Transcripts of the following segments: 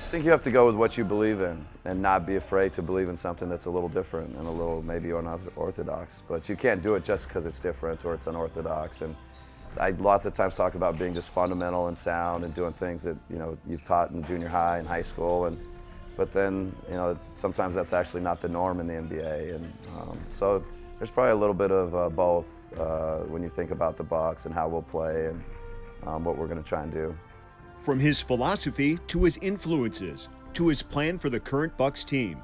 I think you have to go with what you believe in and not be afraid to believe in something that's a little different and a little maybe unorthodox. But you can't do it just because it's different or it's unorthodox. And I lots of times talk about being just fundamental and sound and doing things that you've taught in junior high and high school. But then sometimes that's actually not the norm in the NBA. And so there's probably a little bit of both when you think about the Bucks and how we'll play and what we're going to try and do. From his philosophy to his influences to his plan for the current Bucks team,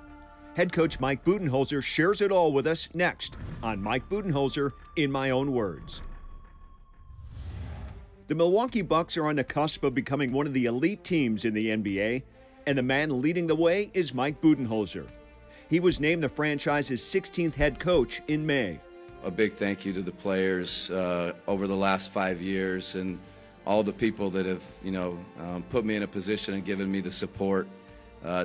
head coach Mike Budenholzer shares it all with us next on Mike Budenholzer in My Own Words. The Milwaukee Bucks are on the cusp of becoming one of the elite teams in the NBA, and the man leading the way is Mike Budenholzer. He was named the franchise's 16th head coach in May. A big thank you to the players over the last 5 years and all the people that have, put me in a position and given me the support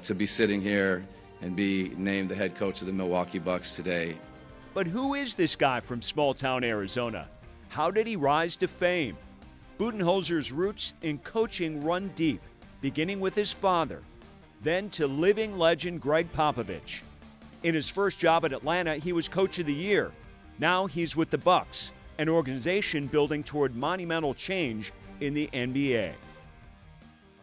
to be sitting here and be named the head coach of the Milwaukee Bucks today. But who is this guy from small-town Arizona? How did he rise to fame? Budenholzer's roots in coaching run deep, beginning with his father, then to living legend Greg Popovich. In his first job at Atlanta, he was Coach of the Year. Now he's with the Bucks, an organization building toward monumental change in the NBA.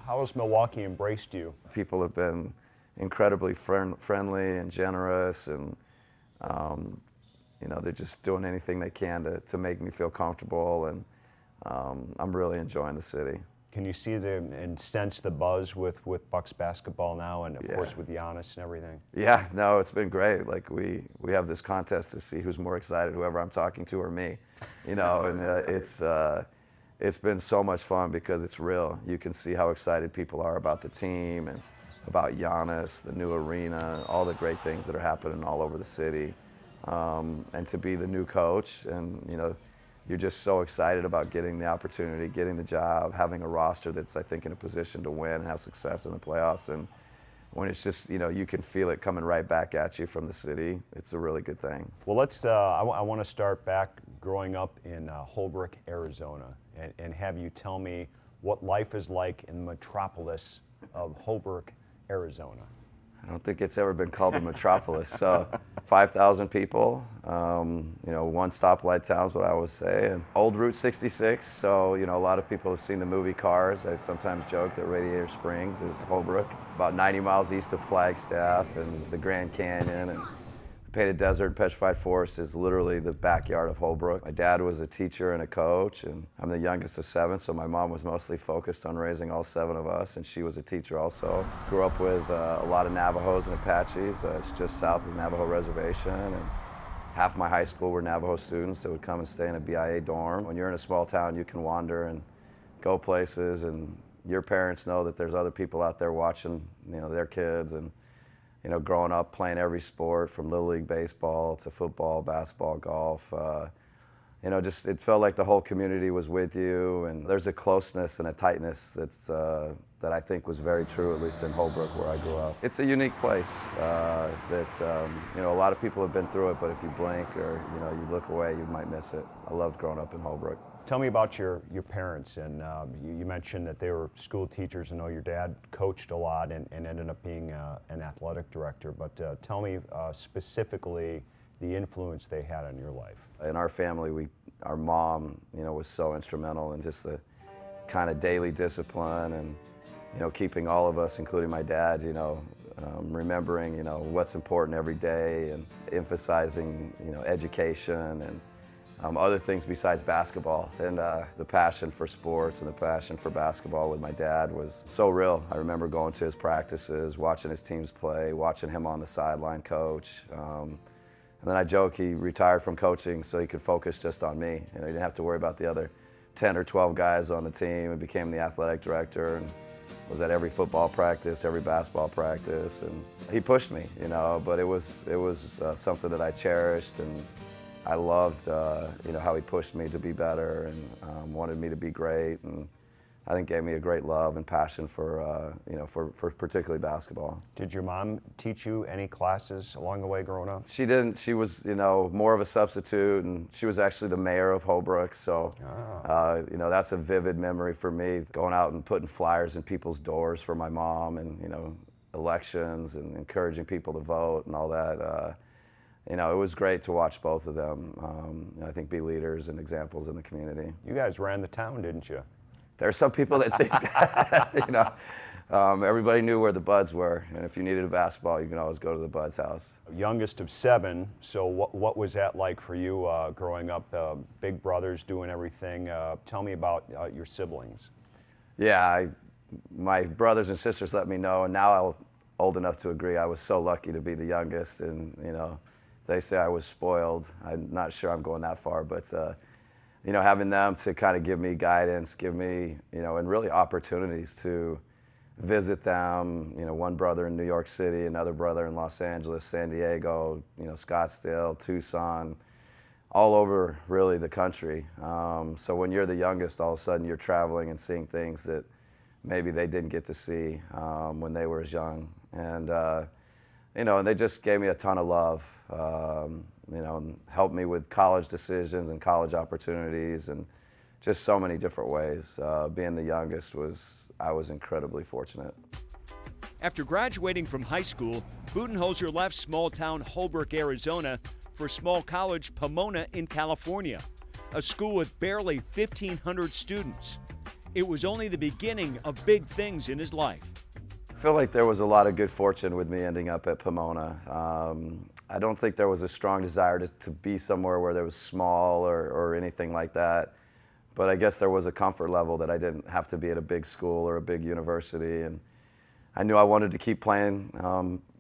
How has Milwaukee embraced you? People have been incredibly friendly and generous, and they're just doing anything they can to make me feel comfortable, and I'm really enjoying the city. Can you see and sense the buzz with Bucks basketball now, and of course with Giannis and everything? Yeah, no, it's been great. Like we have this contest to see who's more excited, whoever I'm talking to or me, and it's been so much fun because it's real. You can see how excited people are about the team and about Giannis, the new arena, all the great things that are happening all over the city, and to be the new coach, and you're just so excited about getting the opportunity, getting the job, having a roster that's, I think, in a position to win and have success in the playoffs. And when it's just, you can feel it coming right back at you from the city, it's a really good thing. Well, I want to start back growing up in Holbrook, Arizona, and have you tell me what life is like in the metropolis of Holbrook, Arizona. I don't think it's ever been called a metropolis. So 5,000 people, one stoplight town is what I always say. And old Route 66, so a lot of people have seen the movie Cars. I sometimes joke that Radiator Springs is Holbrook, about 90 miles east of Flagstaff and the Grand Canyon. And the Painted Desert and Petrified Forest is literally the backyard of Holbrook. My dad was a teacher and a coach, and I'm the youngest of 7, so my mom was mostly focused on raising all 7 of us, and she was a teacher also. Grew up with a lot of Navajos and Apaches. It's just south of the Navajo Reservation, and half my high school were Navajo students that would come and stay in a BIA dorm. When you're in a small town, you can wander and go places, and your parents know that there's other people out there watching, their kids, and growing up playing every sport from Little League baseball to football, basketball, golf, just it felt like the whole community was with you, and there's a closeness and a tightness that I think was very true, at least in Holbrook where I grew up. It's a unique place that a lot of people have been through it, but if you blink or you look away, you might miss it. I loved growing up in Holbrook. Tell me about your parents, and you mentioned that they were school teachers. I know your dad coached a lot and ended up being an athletic director, but tell me specifically the influence they had on your life. In our family, our mom, was so instrumental in just the kind of daily discipline and, keeping all of us, including my dad, remembering, what's important every day and emphasizing, education and other things besides basketball. And the passion for sports and the passion for basketball with my dad was so real. I remember going to his practices, watching his teams play, watching him on the sideline coach. And then I joke he retired from coaching so he could focus just on me. He didn't have to worry about the other 10 or 12 guys on the team, and became the athletic director and was at every football practice, every basketball practice. And he pushed me, but it was something that I cherished, and I loved, how he pushed me to be better and wanted me to be great. And I think gave me a great love and passion for, you know, for particularly basketball. Did your mom teach you any classes along the way growing up? She didn't. She was, you know, more of a substitute, and she was actually the mayor of Holbrook. So, you know, that's a vivid memory for me, going out and putting flyers in people's doors for my mom, and, you know, elections and encouraging people to vote and all that. You know, it was great to watch both of them, I think, be leaders and examples in the community. You guys ran the town, didn't you? There are some people that think that, you know, everybody knew where the Buds were, and if you needed a basketball, you can always go to the Buds house. Youngest of 7, so what was that like for you growing up? Big brothers doing everything. Tell me about your siblings. Yeah, my brothers and sisters let me know, and now I'm old enough to agree. I was so lucky to be the youngest, and, you know, they say I was spoiled. I'm not sure I'm going that far, but you know, having them to kind of give me guidance, give me, you know, and really opportunities to visit them. You know, one brother in New York City, another brother in Los Angeles, San Diego, you know, Scottsdale, Tucson, all over really the country. So when you're the youngest, all of a sudden you're traveling and seeing things that maybe they didn't get to see when they were as young. And, you know, and they just gave me a ton of love. You know, and helped me with college decisions and college opportunities, and just so many different ways. Being the youngest I was incredibly fortunate. After graduating from high school, Budenholzer left small-town Holbrook, Arizona, for small college Pomona in California, a school with barely 1,500 students. It was only the beginning of big things in his life. I feel like there was a lot of good fortune with me ending up at Pomona. I don't think there was a strong desire to be somewhere where there was small or anything like that. But I guess there was a comfort level that I didn't have to be at a big school or a big university. And I knew I wanted to keep playing,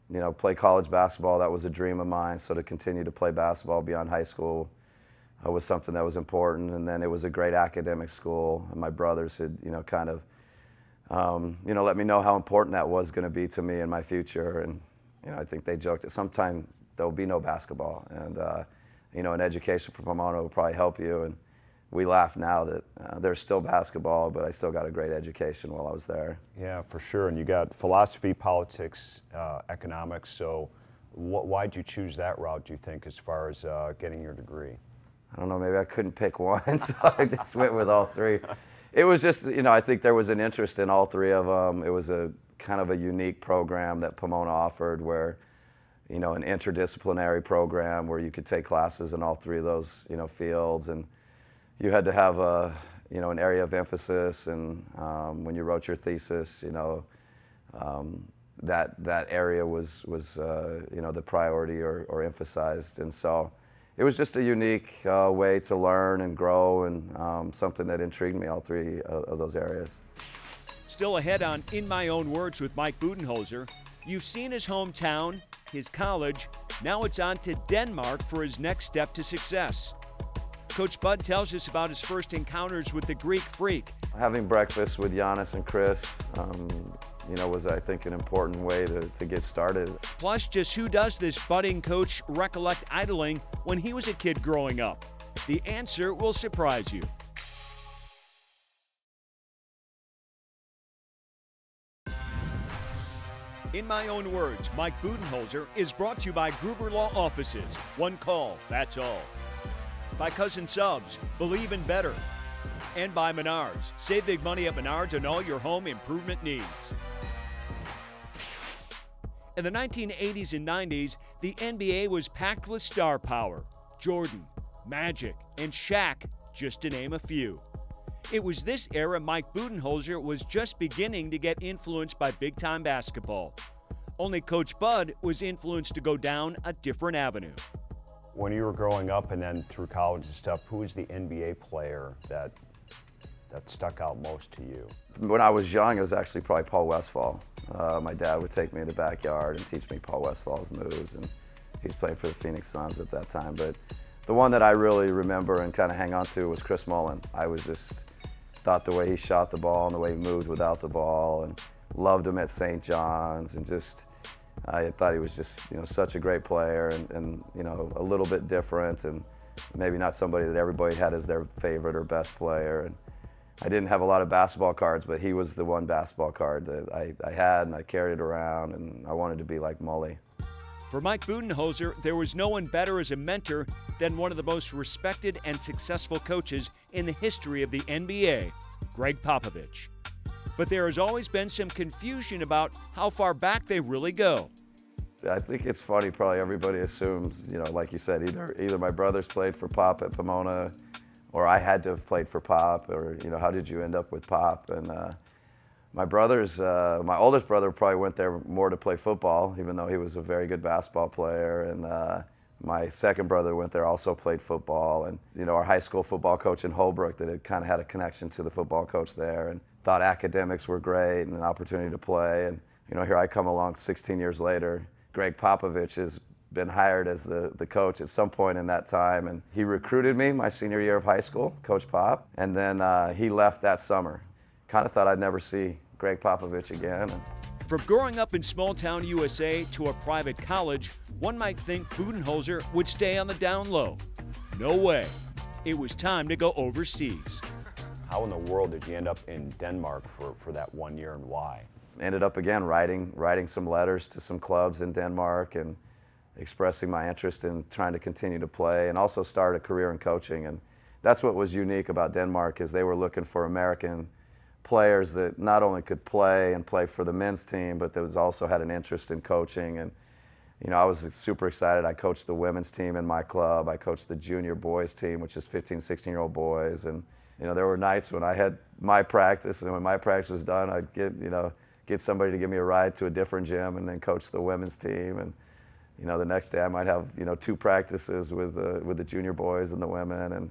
you know, play college basketball. That was a dream of mine. So to continue to play basketball beyond high school was something that was important. And then it was a great academic school. And my brothers had, you know, kind of, you know, let me know how important that was going to be to me in my future. And, you know, I think they joked that sometime there'll be no basketball, and you know, an education from Pomona will probably help you. And we laugh now that there's still basketball, but I still got a great education while I was there. Yeah, for sure. And you got philosophy, politics, economics. So why'd you choose that route, do you think, as far as getting your degree? I don't know, maybe I couldn't pick one, so I just went with all three. It was just, you know, I think there was an interest in all three of them. It was a kind of a unique program that Pomona offered, where, you know, an interdisciplinary program where you could take classes in all three of those, you know, fields, and you had to have a, you know, an area of emphasis, and when you wrote your thesis, you know, that area was you know, the priority or emphasized. And so it was just a unique way to learn and grow, and something that intrigued me, all three of those areas. Still ahead on In My Own Words with Mike Budenholzer, you've seen his hometown, his college. Now it's on to Denmark for his next step to success. Coach Bud tells us about his first encounters with the Greek Freak. Having breakfast with Giannis and Chris, you know, was, I think, an important way to get started. Plus, just who does this budding coach recollect idling when he was a kid growing up? The answer will surprise you. In My Own Words, Mike Budenholzer is brought to you by Gruber Law Offices. One call, that's all. By Cousin Subs, believe in better. And by Menards. Save big money at Menards on all your home improvement needs. In the 1980s and 90s, the NBA was packed with star power. Jordan, Magic, and Shaq, just to name a few. It was this era Mike Budenholzer was just beginning to get influenced by big-time basketball. Only Coach Bud was influenced to go down a different avenue. When you were growing up and then through college and stuff, who was the NBA player that stuck out most to you? When I was young, it was actually probably Paul Westphal. My dad would take me in the backyard and teach me Paul Westphal's moves, and he's playing for the Phoenix Suns at that time. But the one that I really remember and kind of hang on to was Chris Mullin. I was just thought the way he shot the ball and the way he moved without the ball, and loved him at St. John's, and just I thought he was just, you know, such a great player, and you know, a little bit different, and maybe not somebody that everybody had as their favorite or best player. And I didn't have a lot of basketball cards, but he was the one basketball card that I had, and I carried it around, and I wanted to be like Mully. For Mike Budenholzer, there was no one better as a mentor than one of the most respected and successful coaches in the history of the NBA, Greg Popovich. But there has always been some confusion about how far back they really go. I think it's funny, probably everybody assumes, you know, like you said, either my brothers played for Pop at Pomona, or I had to have played for Pop, or, you know, how did you end up with Pop? And my brothers, my oldest brother probably went there more to play football, even though he was a very good basketball player. And my second brother went there, also played football. And, you know, our high school football coach in Holbrook that had kind of had a connection to the football coach there and thought academics were great and an opportunity to play. And, you know, here I come along 16 years later. Greg Popovich has been hired as the coach at some point in that time, and he recruited me my senior year of high school, Coach Pop, and then he left that summer. Kind of thought I'd never see Greg Popovich again. From growing up in small-town USA to a private college, one might think Budenholzer would stay on the down low. No way. It was time to go overseas. How in the world did you end up in Denmark for that 1 year, and why? Ended up again writing some letters to some clubs in Denmark and expressing my interest in trying to continue to play and also start a career in coaching. And that's what was unique about Denmark, is they were looking for American players that not only could play and play for the men's team, but that was also had an interest in coaching. And you know, I was super excited. I coached the women's team in my club. I coached the junior boys team, which is 15, 16-year-old boys. And you know, there were nights when I had my practice, and when my practice was done, I'd get somebody to give me a ride to a different gym and then coach the women's team. And you know, the next day I might have, you know, 2 practices with the junior boys and the women. And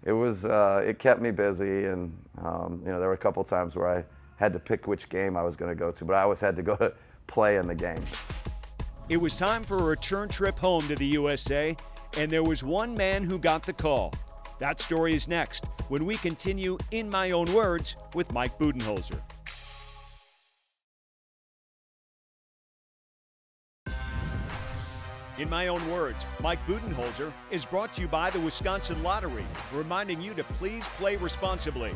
it was it kept me busy. And you know, there were a couple times where I had to pick which game I was going to go to, but I always had to go to play in the game. It was time for a return trip home to the USA, and there was one man who got the call. That story is next when we continue In My Own Words with Mike Budenholzer. In My Own Words, Mike Budenholzer is brought to you by the Wisconsin Lottery, reminding you to please play responsibly.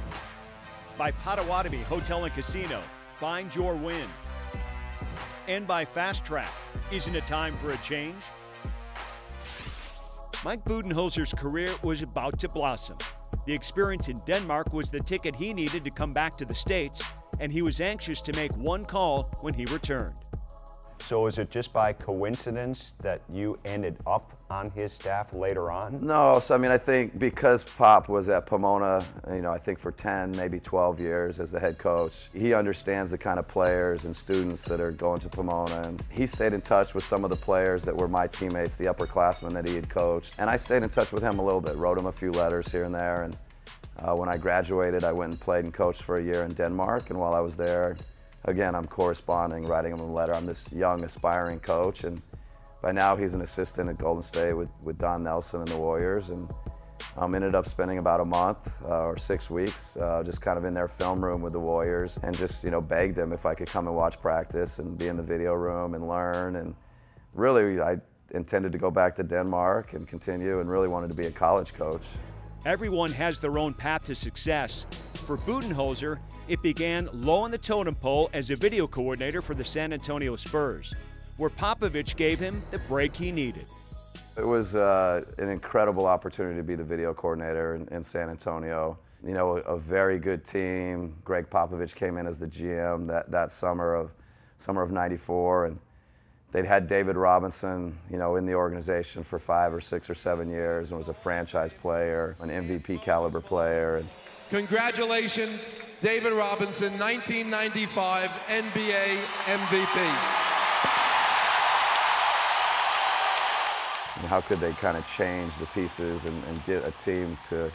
By Potawatomi Hotel and Casino, find your win. And by Fast Track, isn't it time for a change? Mike Budenholzer's career was about to blossom. The experience in Denmark was the ticket he needed to come back to the States, and he was anxious to make one call when he returned. So is it just by coincidence that you ended up on his staff later on? No, so I mean, I think because Pop was at Pomona, you know, I think for 10, maybe 12 years as the head coach, he understands the kind of players and students that are going to Pomona. And he stayed in touch with some of the players that were my teammates, the upperclassmen that he had coached. And I stayed in touch with him a little bit, wrote him a few letters here and there. And when I graduated, I went and played and coached for a year in Denmark. And while I was there, again, I'm corresponding, writing him a letter. I'm this young, aspiring coach, and by now he's an assistant at Golden State with Don Nelson and the Warriors. And ended up spending about a month or 6 weeks just kind of in their film room with the Warriors, and just, you know, begged them if I could come and watch practice and be in the video room and learn. And really, I intended to go back to Denmark and continue, and really wanted to be a college coach. Everyone has their own path to success. For Budenholzer, it began low on the totem pole as a video coordinator for the San Antonio Spurs, where Popovich gave him the break he needed. It was an incredible opportunity to be the video coordinator in San Antonio. You know, a very good team. Greg Popovich came in as the GM that summer of '94, and they'd had David Robinson, you know, in the organization for 5 or 6 or 7 years, and was a franchise player, an MVP caliber player. And congratulations, David Robinson, 1995 NBA MVP. And how could they kind of change the pieces and get a team to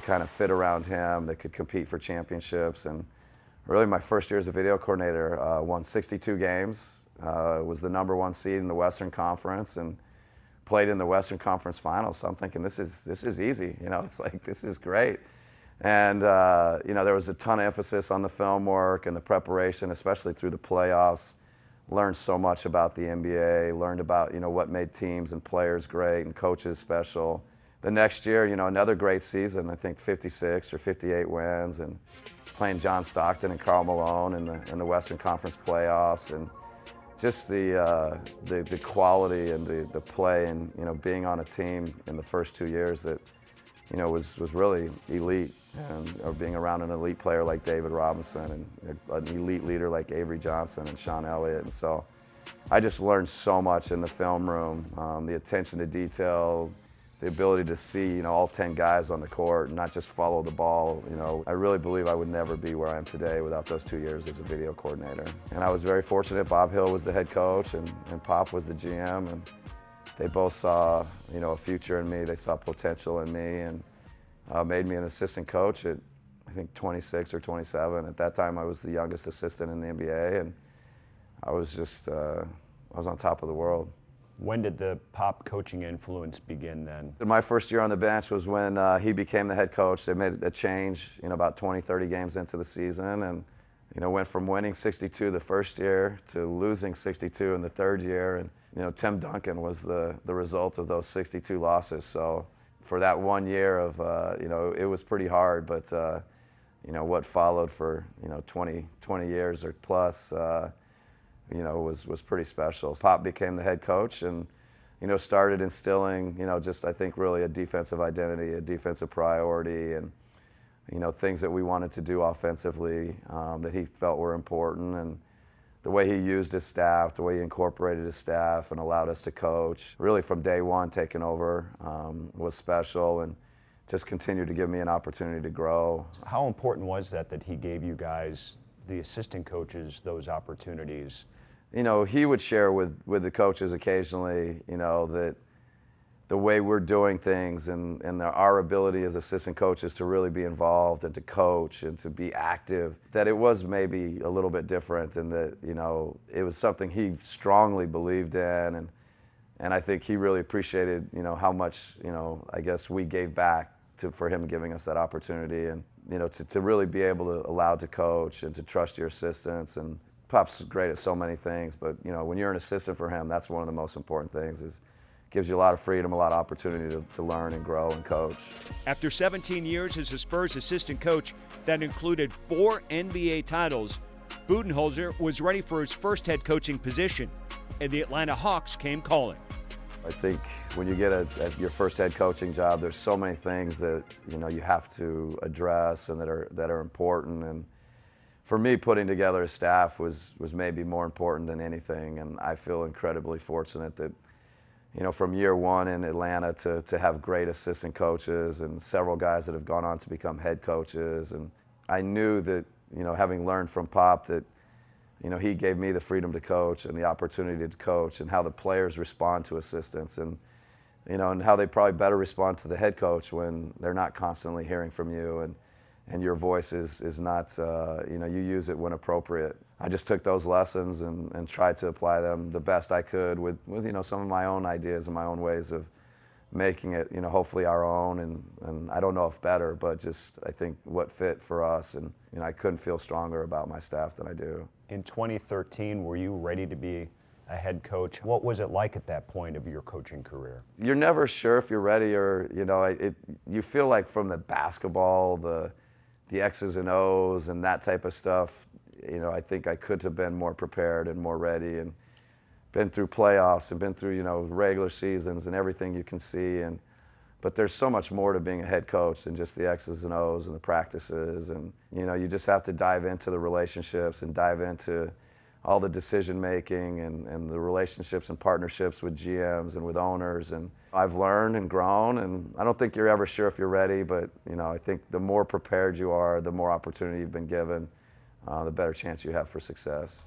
kind of fit around him that could compete for championships? And really, my first year as a video coordinator, won 62 games. Was the #1 seed in the Western Conference and played in the Western Conference Finals. So I'm thinking, this is easy. You know, it's like, this is great. And you know, there was a ton of emphasis on the film work and the preparation, especially through the playoffs. Learned so much about the NBA. Learned about, you know, what made teams and players great and coaches special. the next year, you know, another great season, I think 56 or 58 wins, and playing John Stockton and Karl Malone in the Western Conference playoffs, and just the quality and the play, and, you know, being on a team in the first 2 years that, you know, was really elite, and or being around an elite player like David Robinson and an elite leader like Avery Johnson and Sean Elliott. And so I just learned so much in the film room, the attention to detail, the ability to see, you know, all 10 guys on the court and not just follow the ball. You know, I really believe I would never be where I am today without those 2 years as a video coordinator. And I was very fortunate. Bob Hill was the head coach and Pop was the GM, and they both saw, you know, a future in me. They saw potential in me, and made me an assistant coach at, I think, 26 or 27. At that time, I was the youngest assistant in the NBA, and I was just, I was on top of the world. When did the Pop coaching influence begin then? My first year on the bench was when he became the head coach. They made a change, you know, about 20, 30 games into the season, and, you know, went from winning 62 the first year to losing 62 in the third year. And, you know, Tim Duncan was the result of those 62 losses. So for that 1 year of, you know, it was pretty hard, but, you know, what followed for, you know, 20 years or plus, you know, was pretty special. Pop became the head coach and, you know, started instilling, you know, just I think really a defensive identity, a defensive priority, and, you know, things that we wanted to do offensively that he felt were important. And the way he used his staff, the way he incorporated his staff and allowed us to coach, really from day one taking over, was special, and just continued to give me an opportunity to grow. How important was that he gave you guys, the assistant coaches, those opportunities? You know, he would share with the coaches occasionally, you know, that the way we're doing things and our ability as assistant coaches to really be involved and to coach and to be active, that it was maybe a little bit different, and that, you know, it was something he strongly believed in, and I think he really appreciated, you know, how much, you know, I guess we gave back for him giving us that opportunity, and, you know, to really be able to allow to coach and to trust your assistants. And Pop's great at so many things, but, you know, when you're an assistant for him, that's one of the most important things. Is gives you a lot of freedom, a lot of opportunity to learn and grow and coach. After 17 years as a Spurs assistant coach that included 4 NBA titles, Budenholzer was ready for his first head coaching position, and the Atlanta Hawks came calling. I think when you get your first head coaching job, there's so many things that, you know, you have to address and that are important. And for me, putting together a staff was maybe more important than anything. And I feel incredibly fortunate that, you know, from year one in Atlanta to have great assistant coaches and several guys that have gone on to become head coaches. And I knew that, you know, having learned from Pop, that, you know, he gave me the freedom to coach and the opportunity to coach, and how the players respond to assistants, and, you know, and how they probably better respond to the head coach when they're not constantly hearing from you, and your voice is not, you know, you use it when appropriate. I just took those lessons and tried to apply them the best I could with, you know, some of my own ideas and my own ways of making it, you know, hopefully our own, and I don't know if better, but just I think what fit for us. And, you know, I couldn't feel stronger about my staff than I do. In 2013, were you ready to be a head coach? What was it like at that point of your coaching career? You're never sure if you're ready, or, you know, you feel like from the basketball, the X's and O's and that type of stuff, you know, I think I could have been more prepared and more ready, and been through playoffs and been through, you know, regular seasons and everything you can see. But there's so much more to being a head coach than just the X's and O's and the practices. And, you know, you just have to dive into the relationships and dive into all the decision making and the relationships and partnerships with GMs and with owners. And I've learned and grown, and I don't think you're ever sure if you're ready, but, you know, I think the more prepared you are, the more opportunity you've been given, the better chance you have for success.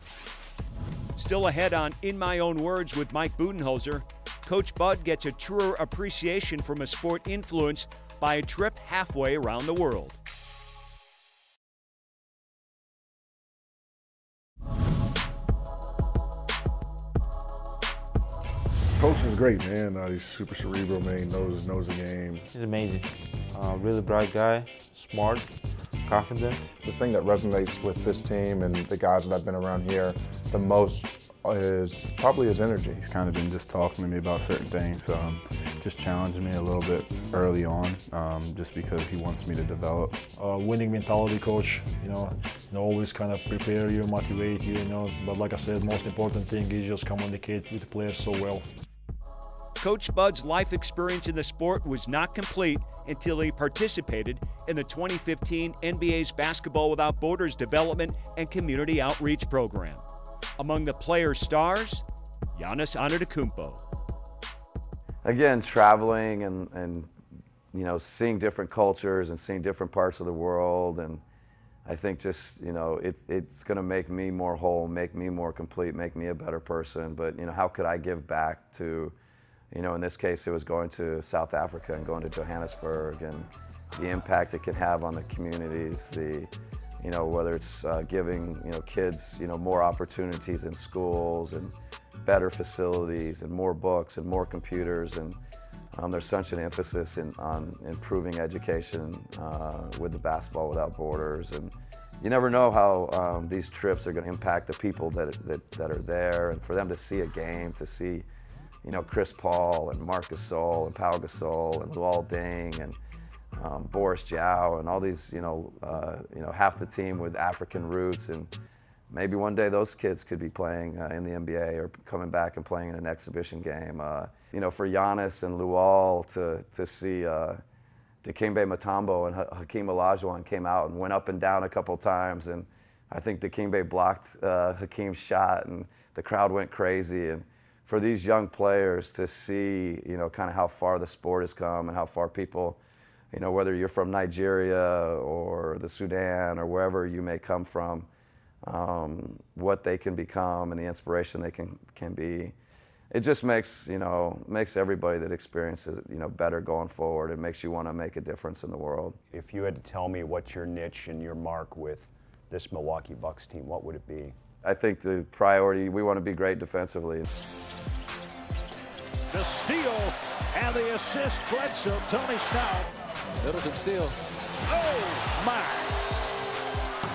Still ahead on In My Own Words with Mike Budenholzer, Coach Bud gets a truer appreciation from a sport influenced by a trip halfway around the world. Coach is great, man. He's super cerebral, man. He knows the game. He's amazing. Really bright guy, smart, confident. The thing that resonates with this team and the guys that I've been around here the most Probably his energy. He's kind of been just talking to me about certain things, just challenging me a little bit early on, just because he wants me to develop. Winning mentality coach, always kind of prepare you, motivate you, but like I said, most important thing is just communicate with the players so well. Coach Bud's life experience in the sport was not complete until he participated in the 2015 NBA's Basketball Without Borders Development and Community Outreach Program. Among the players' stars, Giannis Antetokounmpo. Again, traveling and seeing different cultures and seeing different parts of the world, and I think just it's going to make me more whole, make me more complete, make me a better person. But how could I give back to, in this case it was going to South Africa and going to Johannesburg, and the impact it can have on the communities, whether it's giving kids more opportunities in schools and better facilities and more books and more computers, and there's such an emphasis on improving education with the Basketball Without Borders, and you never know how these trips are going to impact the people that are there, and for them to see a game, to see Chris Paul and Marc Gasol and Pau Gasol and Luol Deng and Boris Diaw and all these, half the team with African roots, and maybe one day those kids could be playing in the NBA or coming back and playing in an exhibition game. For Giannis and Luol to see Dikembe Mutombo and Hakeem Olajuwon came out and went up and down a couple times, and I think Dikembe blocked Hakeem's shot, and the crowd went crazy. And for these young players to see, kind of how far the sport has come and how far people, whether you're from Nigeria or the Sudan or wherever you may come from, what they can become and the inspiration they can be. It just makes everybody that experiences it better going forward. It makes you want to make a difference in the world. If you had to tell me what's your niche and your mark with this Milwaukee Bucks team, what would it be? I think the priority, we want to be great defensively. The steal and the assist, Bledsoe, Tony Snell. Middleton steal. Oh my!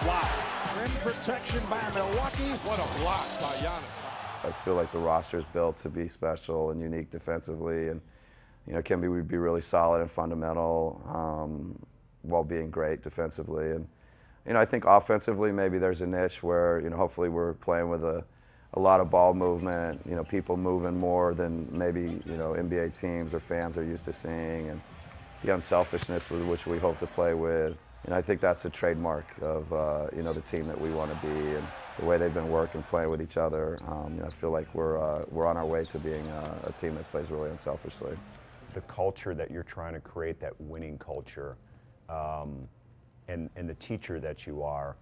Wow! Rim protection by Milwaukee. What a block by Giannis. I feel like the roster is built to be special and unique defensively, and can be really solid and fundamental while being great defensively. And I think offensively maybe there's a niche where hopefully we're playing with a lot of ball movement, people moving more than maybe NBA teams or fans are used to seeing, and the unselfishness with which we hope to play with. And I think that's a trademark of the team that we want to be, and the way they've been working, playing with each other. I feel like we're on our way to being a team that plays really unselfishly. The culture that you're trying to create, that winning culture, and the teacher that you are,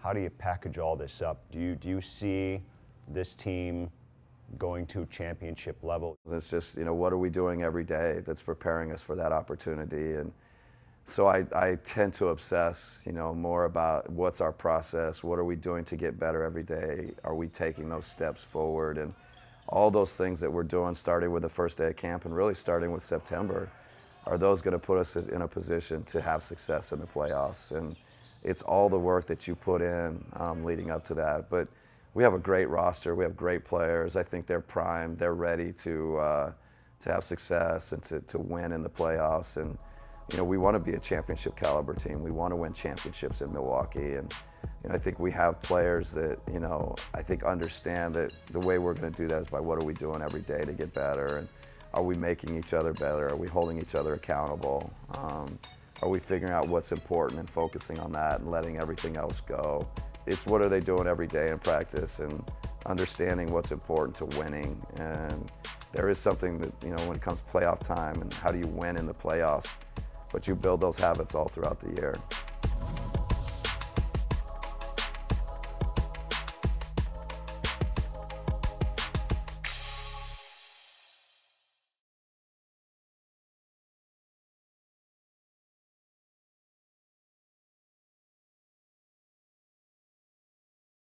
how do you package all this up? Do you see this team going to championship level? It's just, what are we doing every day that's preparing us for that opportunity? And so I tend to obsess, more about what's our process, what are we doing to get better every day, are we taking those steps forward, and all those things that we're doing, starting with the first day of camp and really starting with September, are those going to put us in a position to have success in the playoffs? And it's all the work that you put in leading up to that. But we have a great roster, we have great players. I think they're primed, they're ready to have success and to win in the playoffs. And we want to be a championship caliber team. We want to win championships in Milwaukee, and I think we have players that I think understand that the way we're going to do that is by what are we doing every day to get better, and are we making each other better? Are we holding each other accountable? Are we figuring out what's important and focusing on that and letting everything else go? It's what are they doing every day in practice and understanding what's important to winning. And there is something that, when it comes to playoff time and how do you win in the playoffs, but you build those habits all throughout the year.